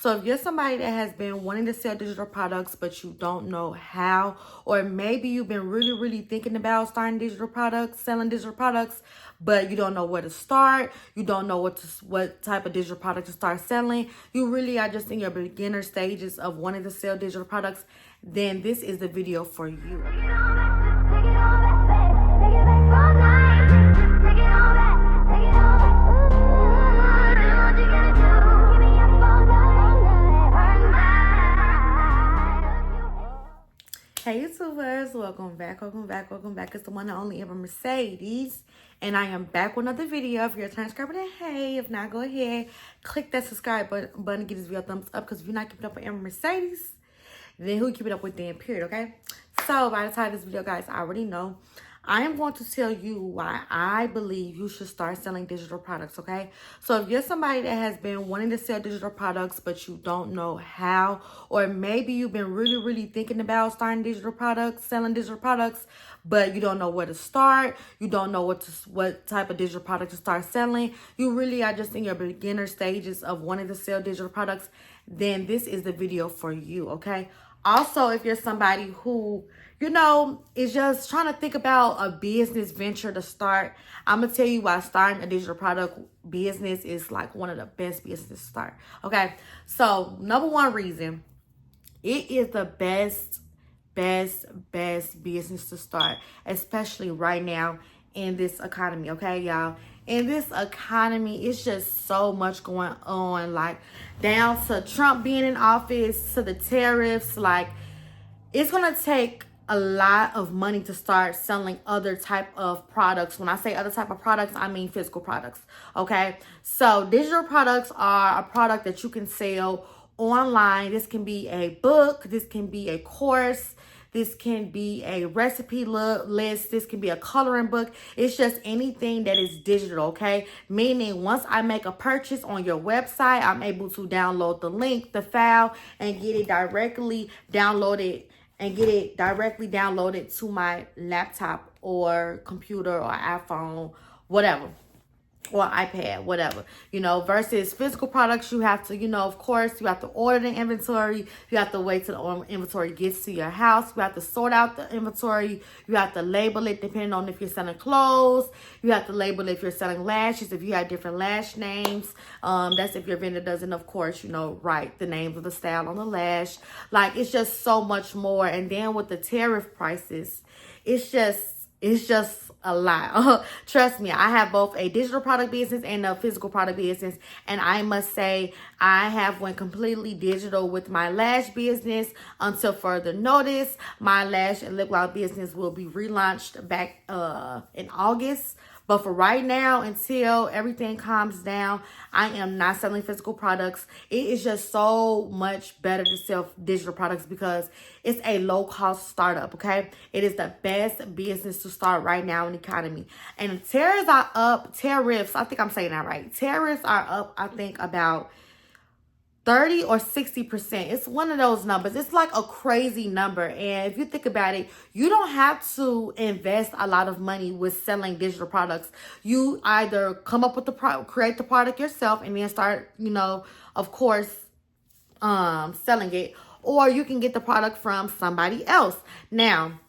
So if you're somebody that has been wanting to sell digital products, but you don't know how, or maybe you've been really thinking about starting digital products, selling digital products, but you don't know where to start, you don't know what type of digital product to start selling, you really are just in your beginner stages of wanting to sell digital products, then this is the video for you. Hey YouTubers, welcome back. It's the one and only Amber Mercedes, and I am back with another video. If you're a return subscriber, then hey, if not, go ahead, click that subscribe button and give this video a thumbs up, because if you're not keeping up with Amber Mercedes, then who keep it up with them, period, okay? So by the time of this video, guys, I already know I am going to tell you why I believe you should start selling digital products, okay? So if you're somebody that has been wanting to sell digital products, but you don't know how, or maybe you've been really thinking about starting digital products, selling digital products, but you don't know where to start, you don't know what type of digital product to start selling, you really are just in your beginner stages of wanting to sell digital products, then this is the video for you, okay? Also, if you're somebody who, you know, is just trying to think about a business venture to start, I'm going to tell you why starting a digital product business is like one of the best businesses to start. Okay, so number one reason, it is the best business to start, especially right now in this economy, okay, y'all? In this economy, it's just so much going on, like down to Trump being in office, to the tariffs. Like, it's gonna take a lot of money to start selling other type of products. When I say other type of products, I mean physical products, okay? So digital products are a product that you can sell online. This can be a book, this can be a course, this can be a recipe list. This can be a coloring book. It's just anything that is digital, okay? Meaning once I make a purchase on your website, I'm able to download the link, the file, and get it directly downloaded to my laptop or computer or iPhone, whatever, or iPad, whatever, you know, versus physical products. You have to, you know, of course, you have to order the inventory. You have to wait till the inventory gets to your house. You have to sort out the inventory. You have to label it depending on if you're selling clothes. You have to label it if you're selling lashes, if you have different lash names. That's if your vendor doesn't, of course, you know, write the names of the style on the lash. Like, it's just so much more. And then with the tariff prices, it's just a lot. Trust me, I have both a digital product business and a physical product business, and I must say I have went completely digital with my lash business until further notice. My lash and lip gloss business will be relaunched back in August. But for right now, until everything calms down, I am not selling physical products. It is just so much better to sell digital products because it's a low-cost startup, okay? It is the best business to start right now in the economy. And tariffs are up. I think I'm saying that right. Tariffs are up, I think, about 30 or 60%. It's one of those numbers. It's like a crazy number. And if you think about it, you don't have to invest a lot of money with selling digital products. You either come up with create the product yourself and then start, you know, of course, selling it, or you can get the product from somebody else. Now,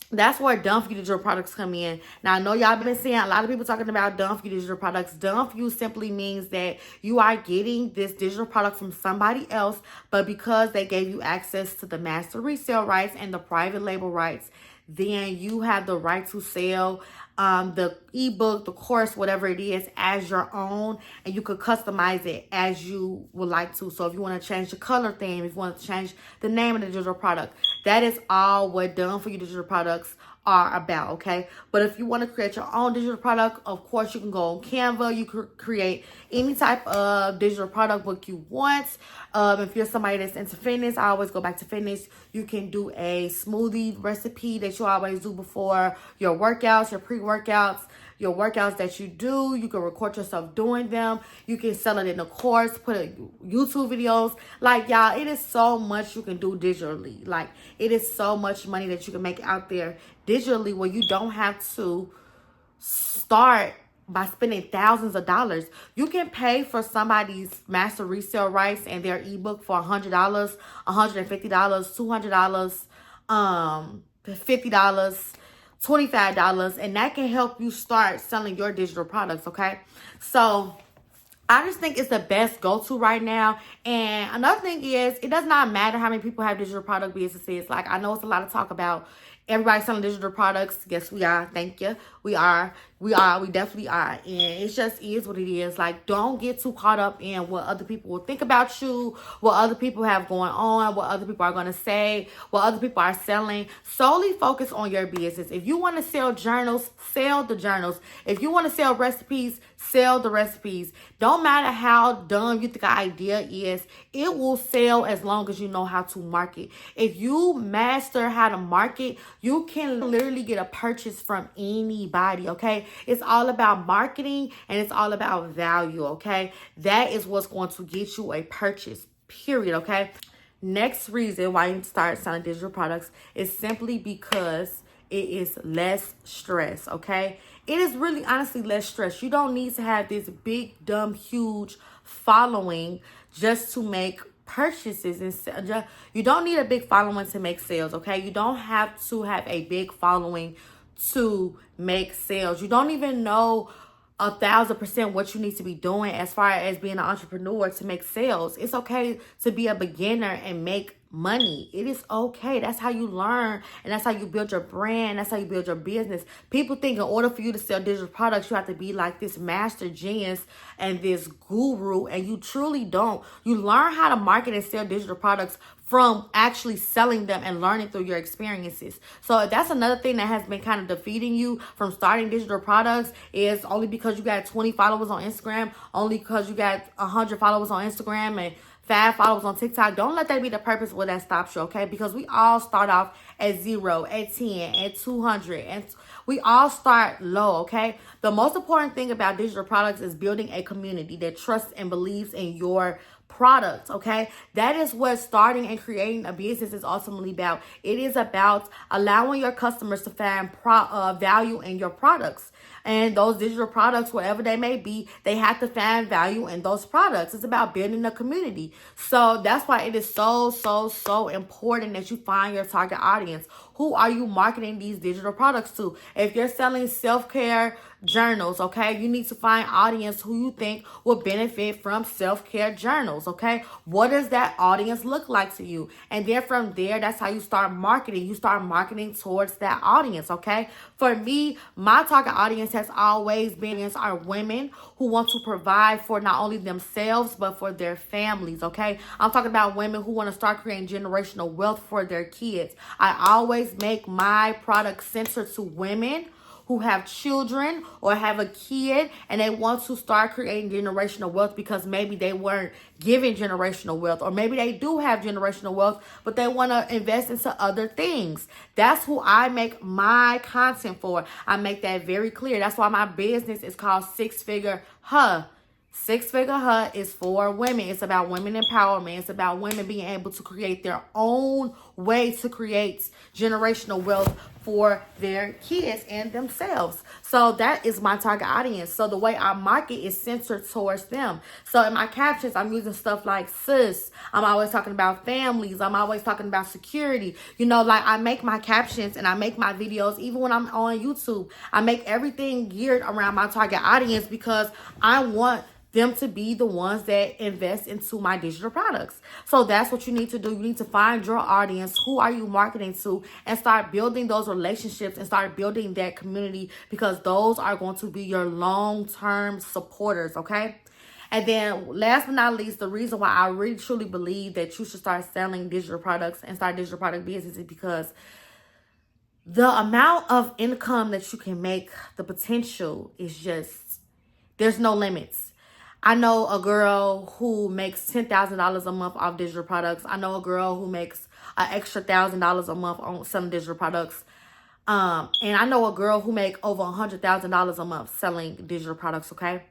that's where done for you digital products come in. Now, I know y'all been seeing a lot of people talking about done for you digital products. Done for you simply means that you are getting this digital product from somebody else, but because they gave you access to the master resale rights and the private label rights, then you have the right to sell the ebook, the course, whatever it is, as your own, and you could customize it as you would like to. So if you want to change the color theme, if you want to change the name of the digital product, that is all what done for you digital products are about, okay? But if you want to create your own digital product, of course, you can go on Canva. You could create any type of digital product book you want. If you're somebody that's into fitness, I always go back to fitness. You can do a smoothie recipe that you always do before your workouts, your pre-workouts, your workouts that you do. You can record yourself doing them. You can sell it in a course, put it YouTube videos. Like, y'all, it is so much you can do digitally. Like, it is so much money that you can make out there digitally where you don't have to start by spending thousands of dollars. You can pay for somebody's master resale rights and their ebook for $100, $150, $200, $50, $25, and that can help you start selling your digital products, okay? So I just think it's the best go-to right now. And another thing is, it does not matter how many people have digital product businesses. Like, I know it's a lot of talk about everybody selling digital products. Yes, we are. Thank you. We are. We definitely are. And it just is what it is. Like, don't get too caught up in what other people will think about you, what other people have going on, what other people are going to say, what other people are selling. Solely focus on your business. If you want to sell journals, sell the journals. If you want to sell recipes, sell the recipes. Don't matter how dumb you think the idea is, it will sell as long as you know how to market. If you master how to market, you can literally get a purchase from anybody, okay? It's all about marketing and it's all about value, okay? That is what's going to get you a purchase, period, okay? Next reason why you start selling digital products is simply because it is less stress, okay? It is really honestly less stress. You don't need to have this big, dumb, huge following just to make purchases. And you don't need a big following to make sales, okay? You don't have to have a big following to make sales. You don't even know 1,000% what you need to be doing as far as being an entrepreneur to make sales. It's okay to be a beginner and make money. It is okay. That's how you learn, and that's how you build your brand. That's how you build your business. People think in order for you to sell digital products, you have to be like this master genius and this guru, and you truly don't. You learn how to market and sell digital products from actually selling them and learning through your experiences. So that's another thing that has been kind of defeating you from starting digital products, is only because you got 20 followers on Instagram, only because you got 100 followers on Instagram and 5 followers on TikTok. Don't let that be the purpose where that stops you, okay? Because we all start off at 0, at 10, at 200, and we all start low, okay? The most important thing about digital products is building a community that trusts and believes in your product, okay? That is what starting and creating a business is ultimately about. It is about allowing your customers to find value in your products. And those digital products, whatever they may be, they have to find value in those products. It's about building a community. So that's why it is so important that you find your target audience. Who are you marketing these digital products to? If you're selling self-care journals, okay, you need to find audience who you think will benefit from self-care journals, okay? What does that audience look like to you? And then from there, that's how you start marketing. You start marketing towards that audience, okay? For me, my target audience has always been are women who want to provide for not only themselves, but for their families, okay? I'm talking about women who want to start creating generational wealth for their kids. I always make my product centered to women who have children or have a kid and they want to start creating generational wealth because maybe they weren't given generational wealth, or maybe they do have generational wealth, but they want to invest into other things. That's who I make my content for. I make that very clear. That's why my business is called Six Figure Huh. Six Figure Hut is for women. It's about women empowerment. It's about women being able to create their own way to create generational wealth for their kids and themselves. So that is my target audience. So the way I market is centered towards them. So in my captions, I'm using stuff like sis. I'm always talking about families. I'm always talking about security. You know, like I make my captions and I make my videos, even when I'm on YouTube, I make everything geared around my target audience because I want them to be the ones that invest into my digital products. So that's what you need to do. You need to find your audience. Who are you marketing to? And start building those relationships and start building that community, because those are going to be your long-term supporters, okay? And then last but not least, the reason why I really truly believe that you should start selling digital products and start digital product business is because the amount of income that you can make, the potential is just, there's no limits. I know a girl who makes $10,000 a month off digital products. I know a girl who makes an extra $1,000 a month on some digital products. And I know a girl who makes over $100,000 a month selling digital products, okay?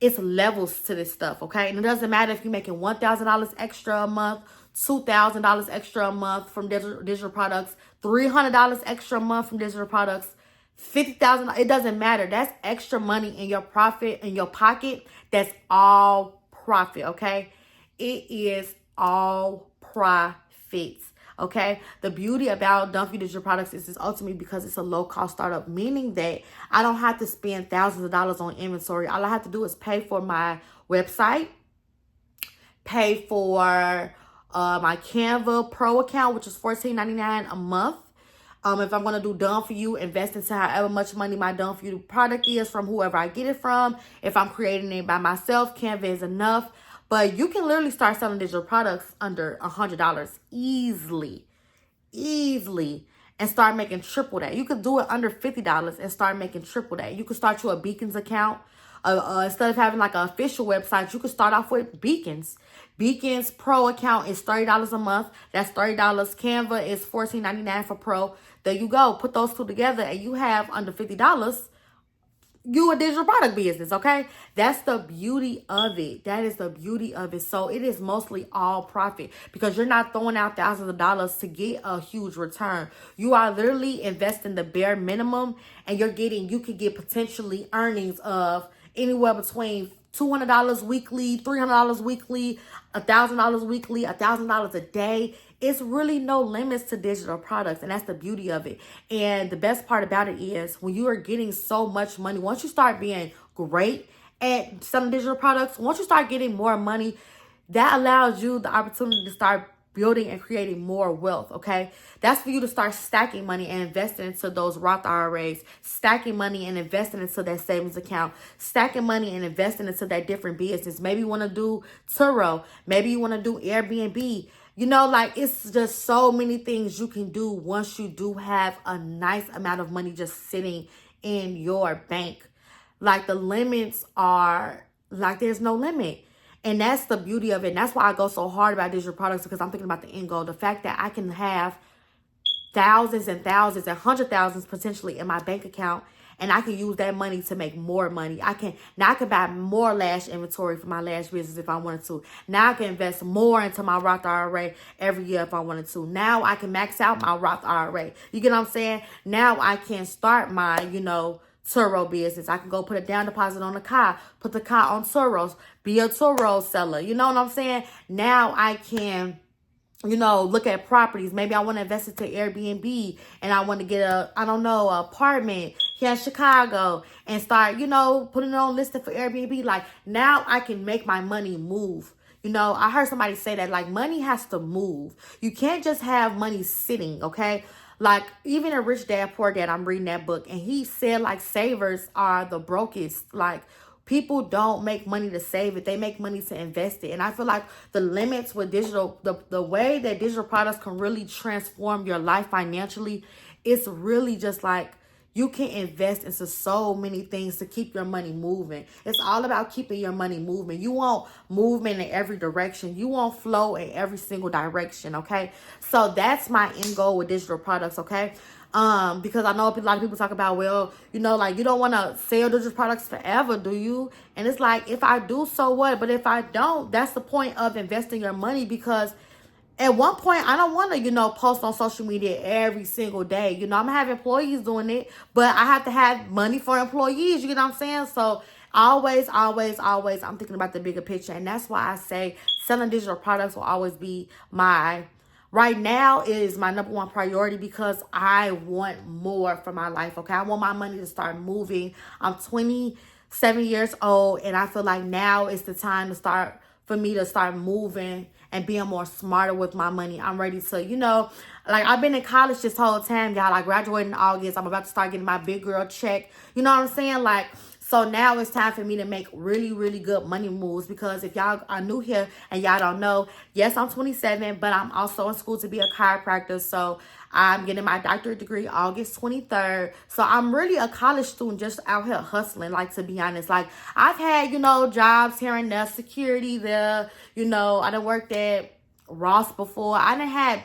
It's levels to this stuff, okay? And it doesn't matter if you're making $1,000 extra a month, $2,000 extra a month from digital products, $300 extra a month from digital products, $50,000, it doesn't matter. That's extra money in your profit, in your pocket. That's all profit, okay? It is all profits, okay? The beauty about Done For You Digital Products is ultimately because it's a low-cost startup, meaning that I don't have to spend thousands of dollars on inventory. All I have to do is pay for my website, pay for my Canva Pro account, which is $14.99 a month. If I'm going to do Done For You, invest into however much money my Done For You product is from whoever I get it from. If I'm creating it by myself, Canva is enough. But you can literally start selling digital products under $100 easily, and start making triple that. You could do it under $50 and start making triple that. You could start you a Beacons account. Instead of having like an official website, you could start off with Beacons. Beacons Pro account is $30 a month. That's $30. Canva is $14.99 for Pro. There you go. Put those two together and you have under $50. You a digital product business, okay? That's the beauty of it. That is the beauty of it. So it is mostly all profit because you're not throwing out thousands of dollars to get a huge return. You are literally investing the bare minimum, and you could get potentially earnings of anywhere between $200 weekly, $300 weekly, $1,000 weekly, $1,000 a day. It's really no limits to digital products, and that's the beauty of it. And the best part about it is when you are getting so much money, once you start being great at selling digital products, once you start getting more money, that allows you the opportunity to start building and creating more wealth, okay? That's for you to start stacking money and investing into those Roth IRAs, stacking money and investing into that savings account, stacking money and investing into that different business. Maybe you want to do Turo. Maybe you want to do Airbnb. You know, like, it's just so many things you can do once you do have a nice amount of money just sitting in your bank. Like, the limits are, like, there's no limit. And that's the beauty of it. And that's why I go so hard about digital products, because I'm thinking about the end goal. The fact that I can have thousands and thousands and hundred thousands potentially in my bank account, and I can use that money to make more money. I can buy more lash inventory for my lash business if I wanted to. Now I can invest more into my Roth IRA every year if I wanted to. Now I can max out my Roth IRA. You get what I'm saying? Now I can start my, Turo business. I can go put a down deposit on a car, put the car on Turos, be a Turo seller. You know what I'm saying? Now I can, look at properties. Maybe I want to invest into Airbnb and I want to get an apartment here in Chicago and start, putting it on listing for Airbnb. Like, now I can make my money move. I heard somebody say that, like, money has to move. You can't just have money sitting, okay? Like, even in Rich Dad, Poor Dad, I'm reading that book, and he said, like, savers are the brokest. Like, people don't make money to save it. They make money to invest it. And I feel like the limits with digital, the way that digital products can really transform your life financially, it's really just like, you can invest into so many things to keep your money moving. It's all about keeping your money moving. You want movement in every direction. You want flow in every single direction, okay? So that's my end goal with digital products, okay? Because I know a lot of people talk about, well, you don't want to sell digital products forever, do you? And it's like, if I do, so what? But if I don't, that's the point of investing your money, because at one point, I don't want to, post on social media every single day. I'm going to have employees doing it, but I have to have money for employees. You get what I'm saying? So always, I'm thinking about the bigger picture. And that's why I say selling digital products will always be right now, it is my number one priority, because I want more for my life, okay? I want my money to start moving. I'm 27 years old, and I feel like now is the time for me to start moving and being more smarter with my money. I'm ready to, like, I've been in college this whole time, y'all. I graduated in August. I'm about to start getting my big girl check. You know what I'm saying? Like, so now it's time for me to make really, really good money moves, because if y'all are new here and y'all don't know, yes, I'm 27, but I'm also in school to be a chiropractor. So I'm getting my doctorate degree August 23rd. So I'm really a college student just out here hustling, like, to be honest. Like, I've had, jobs here and there, security there. I done worked at Ross before. I done had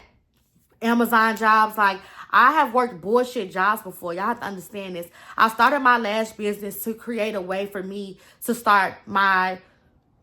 Amazon jobs. Like, I have worked bullshit jobs before. Y'all have to understand this. I started my lash business to create a way for me to start my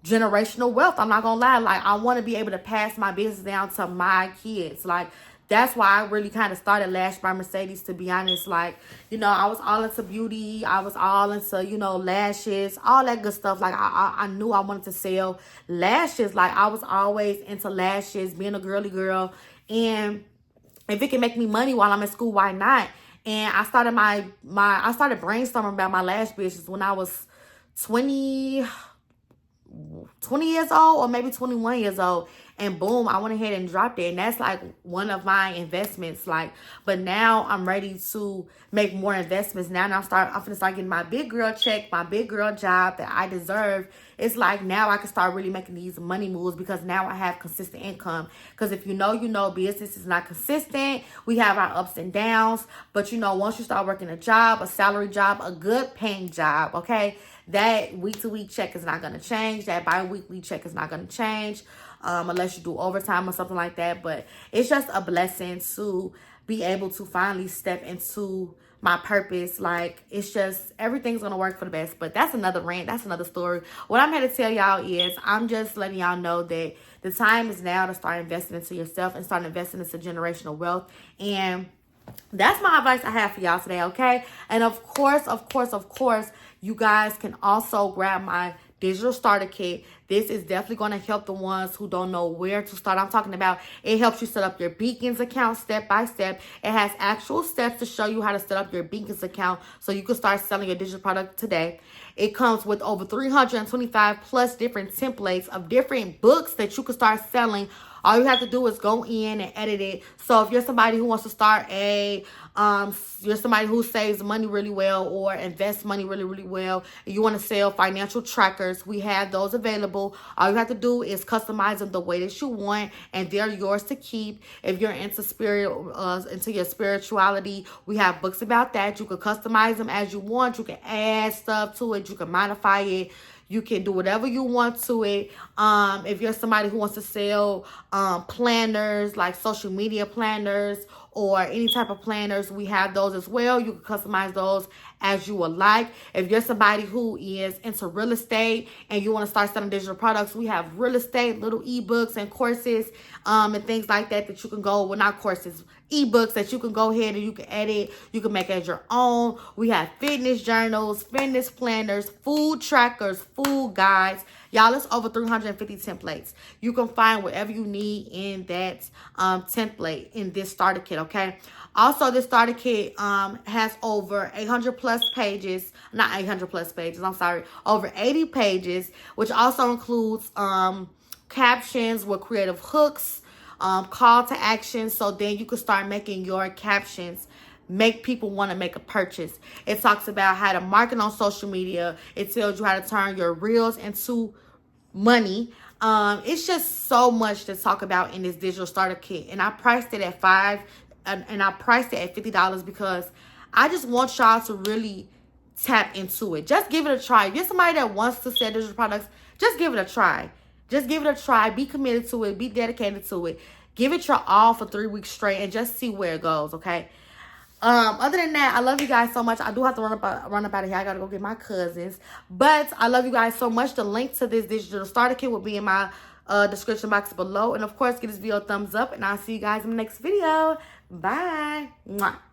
generational wealth. I'm not gonna lie. Like, I want to be able to pass my business down to my kids. Like, that's why I really kind of started Lash by Mercedes, to be honest. Like, you know, I was all into beauty. I was all into, you know, lashes, all that good stuff. Like, I knew I wanted to sell lashes. Like, I was always into lashes, being a girly girl. And if it can make me money while I'm in school, why not? And I started I started brainstorming about my lash business when I was 20 years old, or maybe 21 years old, and boom, I went ahead and dropped it. And that's like one of my investments. Like, but now I'm ready to make more investments. Now I'm gonna start getting my big girl check, my big girl job that I deserve. It's like now I can start really making these money moves, because now I have consistent income. Because if you know, business is not consistent. We have our ups and downs, but you know, once you start working a job, a salary job, a good paying job, okay, that week-to-week check is not going to change. That bi-weekly check is not going to change unless you do overtime or something like that. But it's just a blessing to be able to finally step into my purpose. Like, it's just, everything's going to work for the best. But that's another rant. That's another story. What I'm here to tell y'all is I'm just letting y'all know that the time is now to start investing into yourself and start investing into generational wealth. And that's my advice I have for y'all today, okay? And of course, you guys can also grab my digital starter kit. This is definitely going to help the ones who don't know where to start. I'm talking about, it helps you set up your Beacons account step by step. It has actual steps to show you how to set up your Beacons account so you can start selling your digital product today. It comes with over 325 plus different templates of different books that you can start selling. All you have to do is go in and edit it. So if you're somebody who wants to start you're somebody who saves money really well or invests money really, really well, and you want to sell financial trackers, we have those available. All you have to do is customize them the way that you want, and they're yours to keep. If you're into into your spirituality, we have books about that. You can customize them as you want. You can add stuff to it. You can modify it. You can do whatever you want to it. If you're somebody who wants to sell planners, like social media planners or any type of planners, we have those as well. You can customize those as you would like. If you're somebody who is into real estate and you want to start selling digital products, we have real estate, little ebooks and courses and things like that you can go, well, not courses, ebooks that you can go ahead and you can edit. You can make as your own. We have fitness journals, fitness planners, food trackers, food guides. Y'all, it's over 350 templates. You can find whatever you need in that template in this starter kit, okay? Also, this starter kit has over 800 plus pages. Not 800 plus pages, I'm sorry. Over 80 pages, which also includes captions with creative hooks, call to action, so then you can start making your captions make people want to make a purchase. It talks about how to market on social media. It tells you how to turn your reels into money. It's just so much to talk about in this digital starter kit, and I priced it at $50 because I just want y'all to really tap into it. Just give it a try. If you're somebody that wants to sell digital products, just give it a try. Just give it a try. Be committed to it. Be dedicated to it. Give it your all for 3 weeks straight and just see where it goes, okay? Other than that, I love you guys so much. I do have to run up out of here. I gotta go get my cousins. But I love you guys so much. The link to this digital starter kit will be in my description box below. And of course, give this video a thumbs up. And I'll see you guys in the next video. Bye. Mwah.